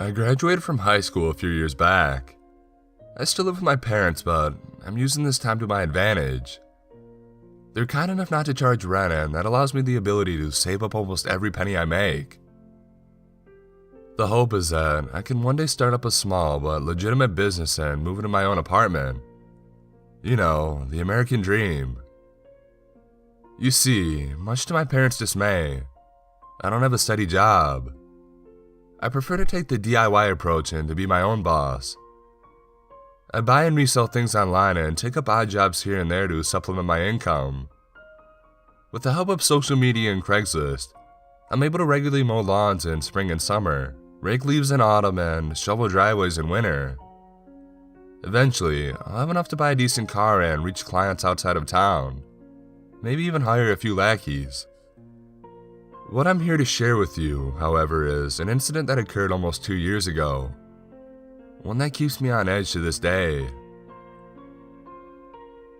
I graduated from high school a few years back. I still live with my parents, but I'm using this time to my advantage. They're kind enough not to charge rent, and that allows me the ability to save up almost every penny I make. The hope is that I can one day start up a small but legitimate business and move into my own apartment. You know, the American dream. You see, much to my parents' dismay, I don't have a steady job. I prefer to take the DIY approach and to be my own boss. I buy and resell things online and take up odd jobs here and there to supplement my income. With the help of social media and Craigslist, I'm able to regularly mow lawns in spring and summer, rake leaves in autumn, and shovel driveways in winter. Eventually, I'll have enough to buy a decent car and reach clients outside of town, maybe even hire a few lackeys. What I'm here to share with you, however, is an incident that occurred almost 2 years ago. One that keeps me on edge to this day.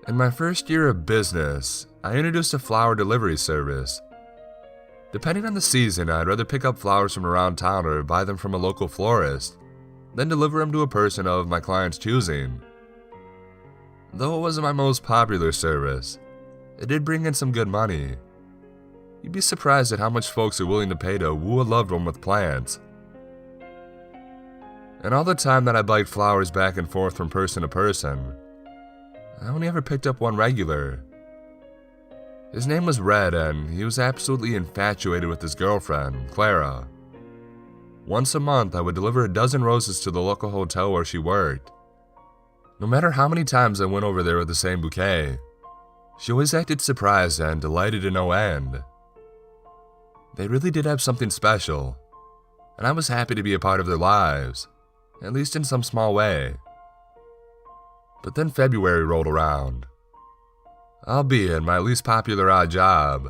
In my first year of business, I introduced a flower delivery service. Depending on the season, I'd rather pick up flowers from around town or buy them from a local florist, then deliver them to a person of my client's choosing. Though it wasn't my most popular service, it did bring in some good money. You'd be surprised at how much folks are willing to pay to woo a loved one with plants. And all the time that I biked flowers back and forth from person to person, I only ever picked up one regular. His name was Red, and he was absolutely infatuated with his girlfriend, Clara. Once a month, I would deliver a dozen roses to the local hotel where she worked. No matter how many times I went over there with the same bouquet, she always acted surprised and delighted to no end. They really did have something special, and I was happy to be a part of their lives, at least in some small way. But then February rolled around. Albeit my least popular odd job,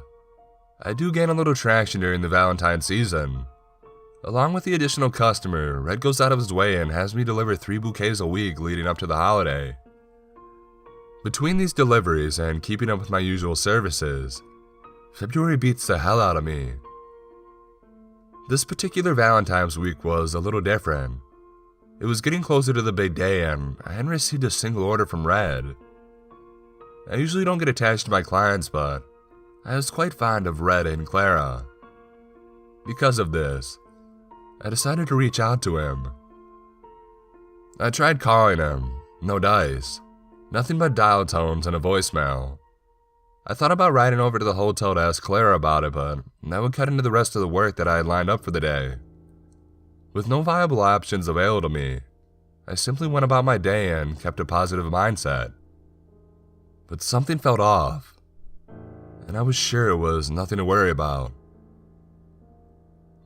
I do gain a little traction during the Valentine season. Along with the additional customer, Red goes out of his way and has me deliver 3 bouquets a week leading up to the holiday. Between these deliveries and keeping up with my usual services, February beats the hell out of me. This particular Valentine's week was a little different. It was getting closer to the big day, and I hadn't received a single order from Red. I usually don't get attached to my clients, but I was quite fond of Red and Clara. Because of this, I decided to reach out to him. I tried calling him, no dice, nothing but dial tones and a voicemail. I thought about riding over to the hotel to ask Clara about it, but that would cut into the rest of the work that I had lined up for the day. With no viable options available to me, I simply went about my day and kept a positive mindset. But something felt off, and I was sure it was nothing to worry about.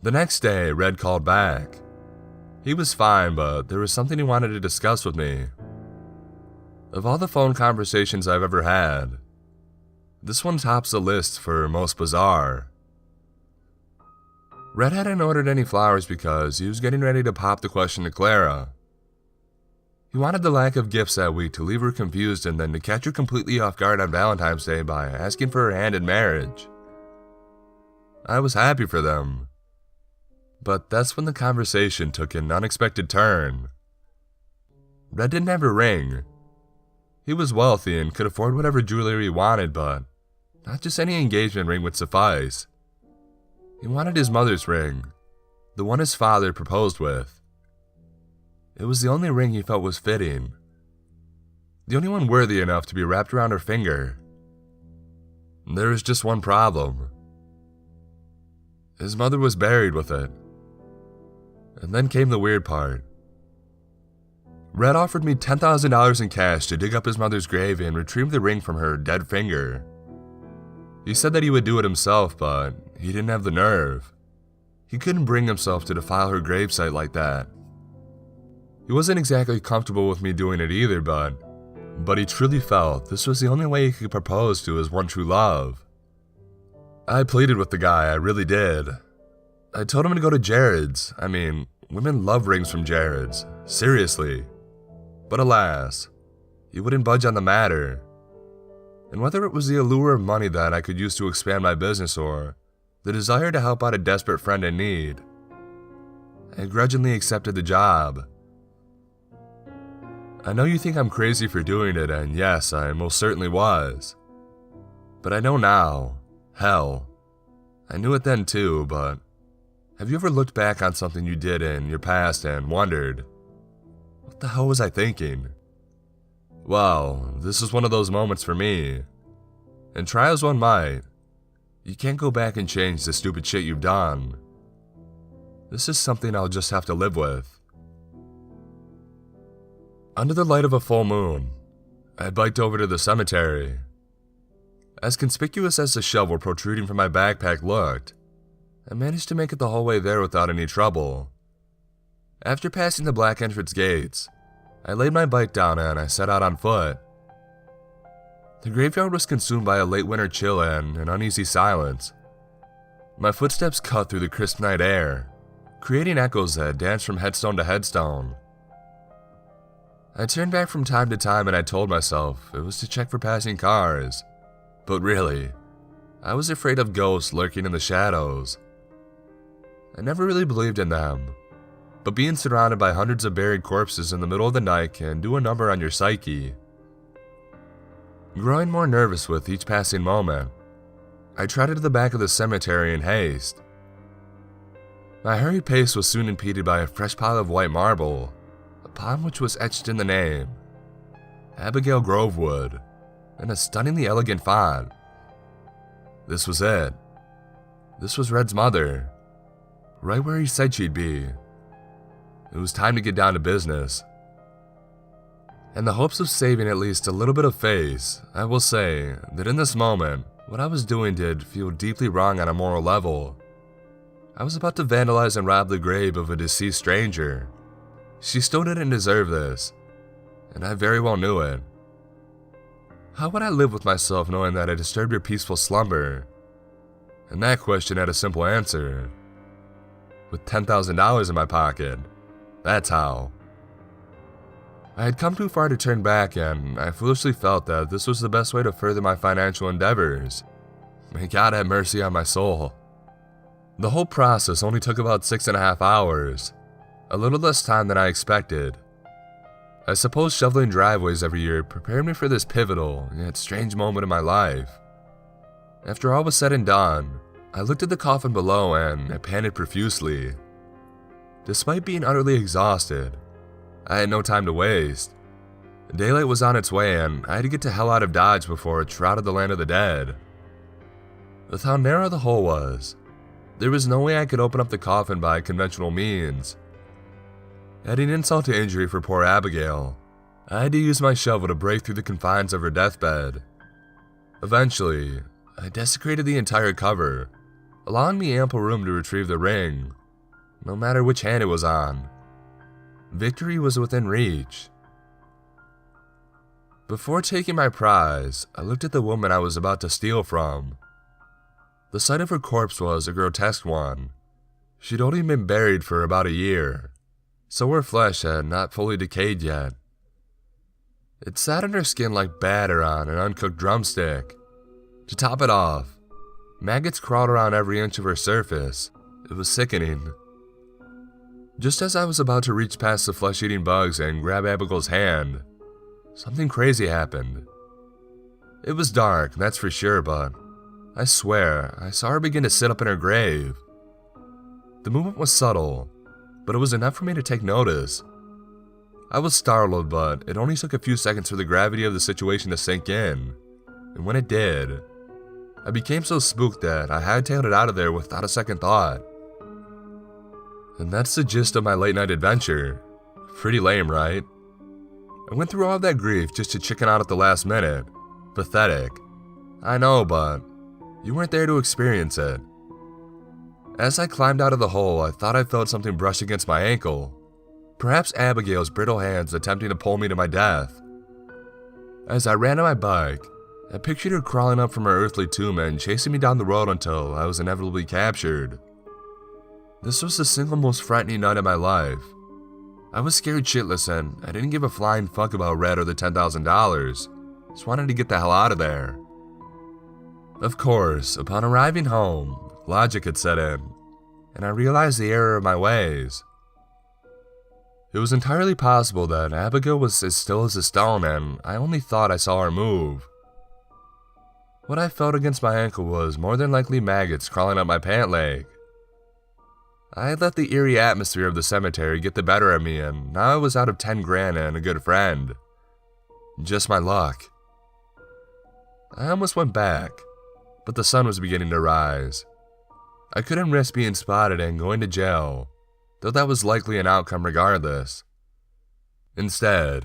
The next day, Red called back. He was fine, but there was something he wanted to discuss with me. Of all the phone conversations I've ever had, this one tops the list for most bizarre. Red hadn't ordered any flowers because he was getting ready to pop the question to Clara. He wanted the lack of gifts that week to leave her confused and then to catch her completely off guard on Valentine's Day by asking for her hand in marriage. I was happy for them. But that's when the conversation took an unexpected turn. Red didn't have a ring. He was wealthy and could afford whatever jewelry he wanted, but not just any engagement ring would suffice. He wanted his mother's ring, the one his father proposed with. It was the only ring he felt was fitting, the only one worthy enough to be wrapped around her finger. There was just one problem. His mother was buried with it. And then came the weird part. Red offered me $10,000 in cash to dig up his mother's grave and retrieve the ring from her dead finger. He said that he would do it himself, but he didn't have the nerve. He couldn't bring himself to defile her gravesite like that. He wasn't exactly comfortable with me doing it either, but he truly felt this was the only way he could propose to his one true love. I pleaded with the guy, I really did. I told him to go to Jared's. I mean, women love rings from Jared's, seriously. But alas, he wouldn't budge on the matter. And whether it was the allure of money that I could use to expand my business or the desire to help out a desperate friend in need, I grudgingly accepted the job. I know you think I'm crazy for doing it, and yes, I most certainly was. But I know now. Hell, I knew it then too, but have you ever looked back on something you did in your past and wondered, what the hell was I thinking? Well, this is one of those moments for me. And try as one might, you can't go back and change the stupid shit you've done. This is something I'll just have to live with. Under the light of a full moon, I biked over to the cemetery. As conspicuous as the shovel protruding from my backpack looked, I managed to make it the whole way there without any trouble. After passing the black entrance gates, I laid my bike down and I set out on foot. The graveyard was consumed by a late winter chill and an uneasy silence. My footsteps cut through the crisp night air, creating echoes that danced from headstone to headstone. I turned back from time to time and I told myself it was to check for passing cars, but really, I was afraid of ghosts lurking in the shadows. I never really believed in them, but being surrounded by hundreds of buried corpses in the middle of the night can do a number on your psyche. Growing more nervous with each passing moment, I trotted to the back of the cemetery in haste. My hurried pace was soon impeded by a fresh pile of white marble, upon which was etched in the name, Abigail Grovewood, in a stunningly elegant font. This was it. This was Red's mother, right where he said she'd be. It was time to get down to business. In the hopes of saving at least a little bit of face, I will say that in this moment, what I was doing did feel deeply wrong on a moral level. I was about to vandalize and rob the grave of a deceased stranger. She still didn't deserve this, and I very well knew it. How would I live with myself knowing that I disturbed your peaceful slumber? And that question had a simple answer. With $10,000 in my pocket, that's how. I had come too far to turn back, and I foolishly felt that this was the best way to further my financial endeavors. May God have mercy on my soul. The whole process only took about 6.5 hours, a little less time than I expected. I suppose shoveling driveways every year prepared me for this pivotal, yet strange moment in my life. After all was said and done, I looked at the coffin below and I panted profusely. Despite being utterly exhausted, I had no time to waste. Daylight was on its way and I had to get the hell out of Dodge before it shrouded the land of the dead. With how narrow the hole was, there was no way I could open up the coffin by conventional means. Adding insult to injury for poor Abigail, I had to use my shovel to break through the confines of her deathbed. Eventually, I desecrated the entire cover, allowing me ample room to retrieve the ring, no matter which hand it was on. Victory was within reach. Before taking my prize, I looked at the woman I was about to steal from. The sight of her corpse was a grotesque one. She'd only been buried for about a year, so her flesh had not fully decayed yet. It sat on her skin like batter on an uncooked drumstick. To top it off, maggots crawled around every inch of her surface. It was sickening. Just as I was about to reach past the flesh-eating bugs and grab Abigail's hand, something crazy happened. It was dark, that's for sure, but I swear I saw her begin to sit up in her grave. The movement was subtle, but it was enough for me to take notice. I was startled, but it only took a few seconds for the gravity of the situation to sink in, and when it did, I became so spooked that I hightailed it out of there without a second thought. And that's the gist of my late night adventure. Pretty lame, right? I went through all that grief just to chicken out at the last minute. Pathetic. I know, but you weren't there to experience it. As I climbed out of the hole, I thought I felt something brush against my ankle. Perhaps Abigail's brittle hands attempting to pull me to my death. As I ran to my bike, I pictured her crawling up from her earthly tomb and chasing me down the road until I was inevitably captured. This was the single most frightening night of my life. I was scared shitless and I didn't give a flying fuck about Red or the $10,000. Just wanted to get the hell out of there. Of course, upon arriving home, logic had set in, and I realized the error of my ways. It was entirely possible that Abigail was as still as a stone and I only thought I saw her move. What I felt against my ankle was more than likely maggots crawling up my pant leg. I had let the eerie atmosphere of the cemetery get the better of me, and now I was out of 10 grand and a good friend. Just my luck. I almost went back, but the sun was beginning to rise. I couldn't risk being spotted and going to jail, though that was likely an outcome regardless. Instead,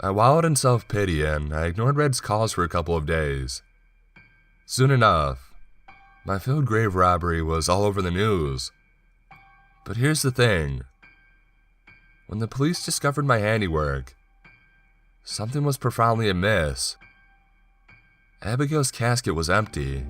I wallowed in self-pity and I ignored Red's calls for a couple of days. Soon enough, my failed grave robbery was all over the news. But here's the thing. When the police discovered my handiwork, something was profoundly amiss. Abigail's casket was empty.